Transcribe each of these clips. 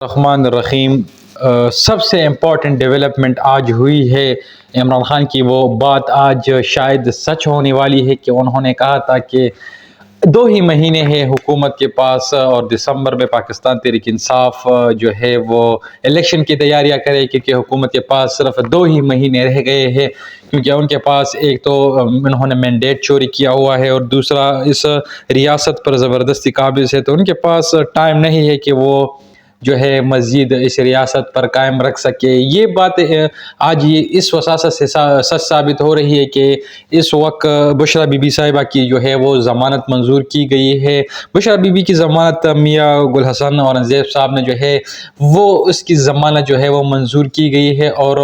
الرحمن الرحیم۔ سب سے امپورٹنٹ ڈیولپمنٹ آج ہوئی ہے عمران خان کی، وہ بات آج شاید سچ ہونے والی ہے کہ انہوں نے کہا تھا کہ 2 ہی مہینے ہیں حکومت کے پاس اور دسمبر میں پاکستان تحریک انصاف جو ہے وہ الیکشن کی تیاریاں کرے، کیونکہ حکومت کے پاس صرف 2 ہی مہینے رہ گئے ہیں، کیونکہ ان کے پاس ایک تو انہوں نے مینڈیٹ چوری کیا ہوا ہے اور دوسرا اس ریاست پر زبردستی قابض ہے، تو ان کے پاس ٹائم نہیں ہے کہ وہ جو ہے مزید اس ریاست پر قائم رکھ سکے۔ یہ بات آج اس وساست سے سچ ثابت ہو رہی ہے کہ اس وقت بشرا بی بی صاحبہ کی جو ہے وہ ضمانت منظور کی گئی ہے۔ بشرا بی بی کی ضمانت میاں گل حسن اورنگزیب صاحب نے جو ہے وہ اس کی ضمانت جو ہے وہ منظور کی گئی ہے، اور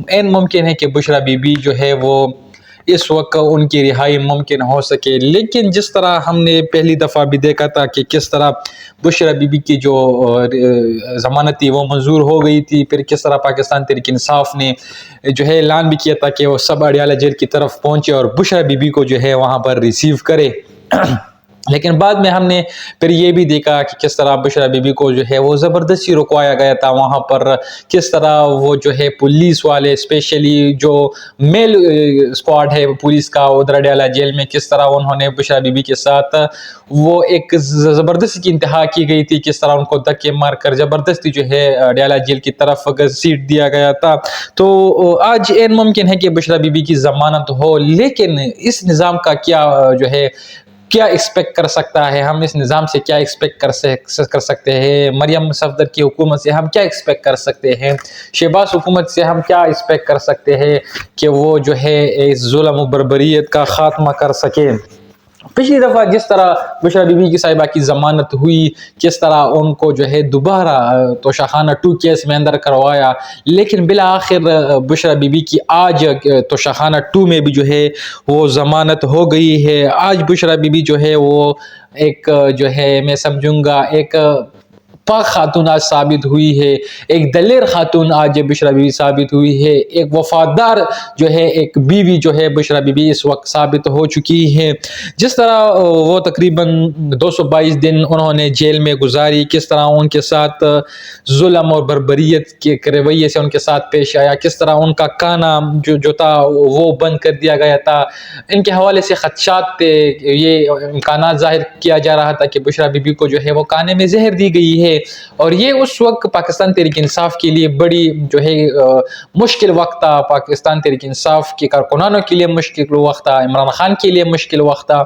عین ممکن ہے کہ بشرا بی بی جو ہے وہ اس وقت ان کی رہائی ممکن ہو سکے۔ لیکن جس طرح ہم نے پہلی دفعہ بھی دیکھا تھا کہ کس طرح بشرا بی بی کی جو ضمانت تھی وہ منظور ہو گئی تھی، پھر کس طرح پاکستان تحریک انصاف نے جو ہے اعلان بھی کیا تھا کہ وہ سب اڈیالہ جیل کی طرف پہنچے اور بشرا بی بی کو جو ہے وہاں پر ریسیو کرے۔ لیکن بعد میں ہم نے پھر یہ بھی دیکھا کہ کس طرح بشرا بی بی کو جو ہے وہ زبردستی رکوایا گیا تھا وہاں پر، کس طرح وہ جو ہے پولیس والے اسپیشلی جو میل اسکواڈ ہے پولیس کا ادھر اڈیالہ جیل میں، کس طرح انہوں نے بشرا بی بی کے ساتھ وہ ایک زبردستی کی انتہا کی گئی تھی، کس طرح ان کو دھکے مار کر زبردستی جو ہے اڈیالہ جیل کی طرف سیٹ دیا گیا تھا۔ تو آج عین ممکن ہے کہ بشرا بی بی کی ضمانت ہو، لیکن اس نظام کا کیا ایکسپیکٹ کر سکتا ہے، ہم اس نظام سے کیا ایکسپیکٹ کر سکتے ہیں، مریم صفدر کی حکومت سے ہم کیا ایکسپیکٹ کر سکتے ہیں، شہباز حکومت سے ہم کیا ایکسپیکٹ کر سکتے ہیں کہ وہ جو ہے اس ظلم و بربریت کا خاتمہ کر سکے۔ پچھلی دفعہ جس طرح بشرا بی بی کی صاحبہ کی ضمانت ہوئی، کس طرح ان کو جو ہے دوبارہ توشاخانہ 2 کیس میں اندر کروایا، لیکن بالآخر بشرا بی بی کی آج توشاخانہ 2 میں بھی جو ہے وہ ضمانت ہو گئی ہے۔ آج بشرا بی بی جو ہے وہ ایک جو ہے میں سمجھوں گا ایک پاک خاتون آج ثابت ہوئی ہے، ایک دلیر خاتون آج بشرا بی بی ثابت ہوئی ہے، ایک وفادار جو ہے ایک بیوی جو ہے بشرا بی بی اس وقت ثابت ہو چکی ہے۔ جس طرح وہ تقریباً 222 دن انہوں نے جیل میں گزاری، کس طرح ان کے ساتھ ظلم اور بربریت کے رویے سے ان کے ساتھ پیش آیا، کس طرح ان کا کانا جو تھا وہ بند کر دیا گیا تھا، ان کے حوالے سے خدشات تھے، یہ امکانات ظاہر کیا جا رہا تھا کہ بشرا بی بی کو جو ہے وہ کانے میں زہر دی گئی ہے، اور یہ اس وقت پاکستان تحریک انصاف کے لیے بڑی جو ہے مشکل وقت تھا، پاکستان تحریک انصاف کے کارکنانوں کے لیے مشکل وقت تھا، عمران خان کے لیے مشکل وقت تھا،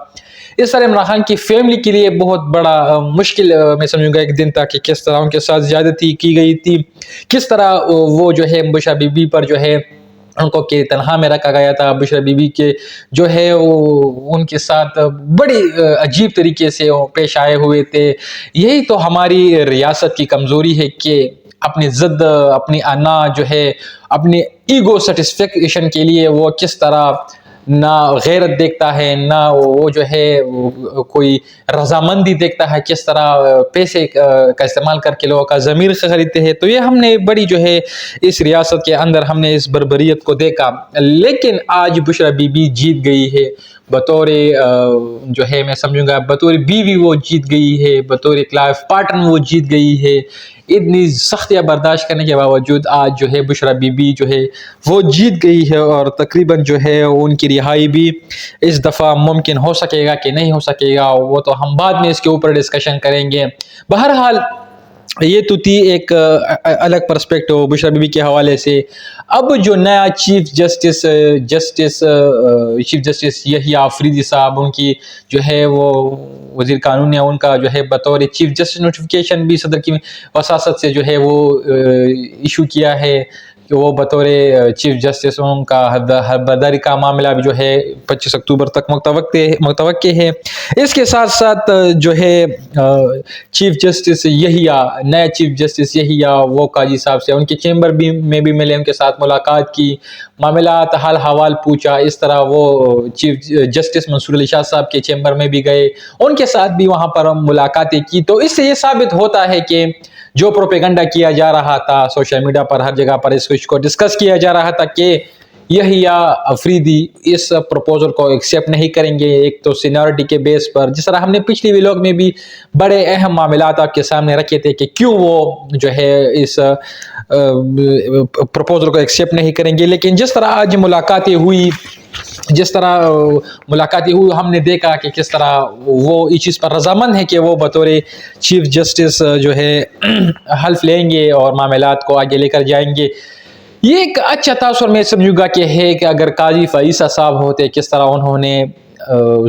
اس طرح عمران خان کی فیملی کے لیے بہت بڑا مشکل میں سمجھوں گا ایک دن تھا کہ کس طرح ان کے ساتھ زیادتی کی گئی تھی، کس طرح وہ جو ہے بشرا بی بی پر جو ہے ان کو کہ تنہا میں رکھا گیا تھا، بشرا بی بی کے جو ہے وہ ان کے ساتھ بڑی عجیب طریقے سے پیش آئے ہوئے تھے۔ یہی تو ہماری ریاست کی کمزوری ہے کہ اپنی ضد، اپنی انا جو ہے، اپنی ایگو سیٹسفیکشن کے لیے وہ کس طرح نہ غیرت دیکھتا ہے، نہ وہ جو ہے کوئی رضامندی دیکھتا ہے، کس طرح پیسے کا استعمال کر کے لوگوں کا ضمیر خریدتے ہیں۔ تو یہ ہم نے بڑی جو ہے اس ریاست کے اندر ہم نے اس بربریت کو دیکھا، لیکن آج بشرا بی بی جیت گئی ہے، بطور جو ہے میں سمجھوں گا بطور بیوی وہ جیت گئی ہے، بطور ایک لائف پارٹنر وہ جیت گئی ہے۔ اتنی سختیاں برداشت کرنے کے باوجود آج جو ہے بشرا بی بی جو ہے وہ جیت گئی ہے، اور تقریباً جو ہے ان کی رہائی بھی اس دفعہ ممکن ہو سکے گا کہ نہیں ہو سکے گا، وہ تو ہم بعد میں اس کے اوپر ڈسکشن کریں گے۔ بہرحال یہ تو تھی ایک الگ پرسپیکٹو بشرا بی بی کے حوالے سے۔ اب جو نیا چیف جسٹس یحییٰ آفریدی صاحب، ان کی جو ہے وہ وزیر قانون نے ان کا جو ہے بطور چیف جسٹس نوٹیفیکیشن بھی صدر کی وساست سے جو ہے وہ ایشو کیا ہے کہ وہ بطور چیف جسٹس ان کا حلفبرداری کا معاملہ بھی جو ہے 25 اکتوبر تک متوقع ہے۔ اس کے ساتھ ساتھ جو ہے چیف جسٹس یحییٰ، نئے چیف جسٹس یحییٰ وہ قاضی صاحب سے ان کے چیمبر میں بھی ملے، ان کے ساتھ ملاقات کی، معاملات حال حوال پوچھا، اس طرح وہ چیف جسٹس منصور علی شاہ صاحب کے چیمبر میں بھی گئے، ان کے ساتھ بھی وہاں پر ملاقاتیں کی۔ تو اس سے یہ ثابت ہوتا ہے کہ جو پروپیگنڈا کیا جا رہا تھا سوشل میڈیا پر، ہر جگہ پر اس کو ڈسکس کیا جا رہا تھا کہ یحییٰ افریدی اس پروپوزل کو ایکسیپٹ نہیں کریں گے، ایک تو سینیورٹی کے بیس پر، جس طرح ہم نے پچھلی ویلاگ میں بھی بڑے اہم معاملات آپ کے سامنے رکھے تھے کہ کیوں وہ جو ہے اس پروپوزل کو ایکسیپٹ نہیں کریں گے. لیکن جس طرح آج ملاقاتیں ہوئی ہم نے دیکھا کہ کس طرح وہ اس چیز پر رضامند ہے کہ وہ بطور چیف جسٹس جو ہے حلف لیں گے اور معاملات کو آگے لے کر جائیں گے. یہ ایک اچھا تاثر میں سمجھوں گا کہ ہے کہ اگر قاضی فائیسا صاحب ہوتے، کس طرح انہوں نے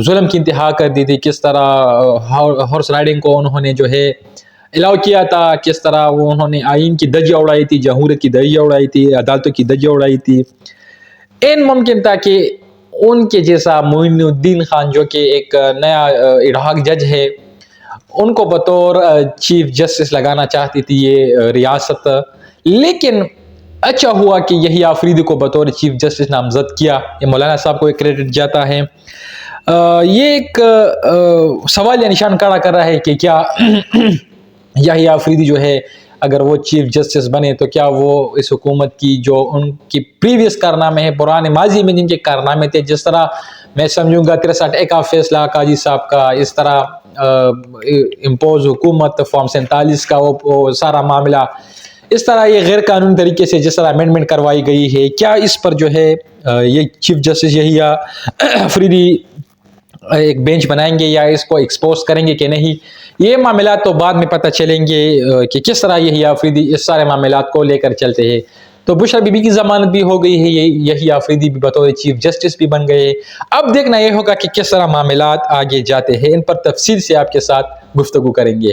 ظلم کی انتہا کر دی تھی، کس طرح ہارس رائڈنگ کو انہوں نے جو ہے الاؤ کیا تھا، کس طرح وہ انہوں نے آئین کی دھجیاں اڑائی تھی، جمہوریت کی دھجیاں اڑائی تھی، عدالتوں کی دھجیاں اڑائی تھی. این ممکن تھا کہ ان کے جیسا معین الدین خان جو کہ ایک نیا ایڈہاک جج ہے، ان کو بطور چیف جسٹس لگانا چاہتی تھی یہ ریاست. لیکن اچھا ہوا کہ یحییٰ افریدی کو بطور چیف جسٹس نامزد کیا. یہ مولانا صاحب کو ایک کریڈٹ جاتا ہے. یہ ایک سوال یا نشان کھڑا کر رہا ہے کہ کیا یحییٰ افریدی جو ہے اگر وہ چیف جسٹس بنے تو کیا وہ اس حکومت کی جو ان کی پریویس کارنامے ہیں، پرانے ماضی میں جن کے کارنامے تھے، جس طرح میں سمجھوں گا 63A کا فیصلہ قاضی صاحب کا، اس طرح امپوز حکومت فارم 47 کا وہ سارا معاملہ، اس طرح یہ غیر قانونی طریقے سے جس طرح امینڈمنٹ کروائی گئی ہے، کیا اس پر جو ہے یہ چیف جسٹس یحییٰ افریدی ایک بینچ بنائیں گے یا اس کو ایکسپوز کریں گے کہ نہیں؟ یہ معاملات تو بعد میں پتہ چلیں گے کہ کس طرح یحییٰ افریدی اس سارے معاملات کو لے کر چلتے ہیں. تو بشرا بی بی کی ضمانت بھی ہو گئی ہے، یحییٰ افریدی بھی بطور چیف جسٹس بھی بن گئے. اب دیکھنا یہ ہوگا کہ کس طرح معاملات آگے جاتے ہیں. ان پر تفصیل سے آپ کے ساتھ گفتگو کریں گے.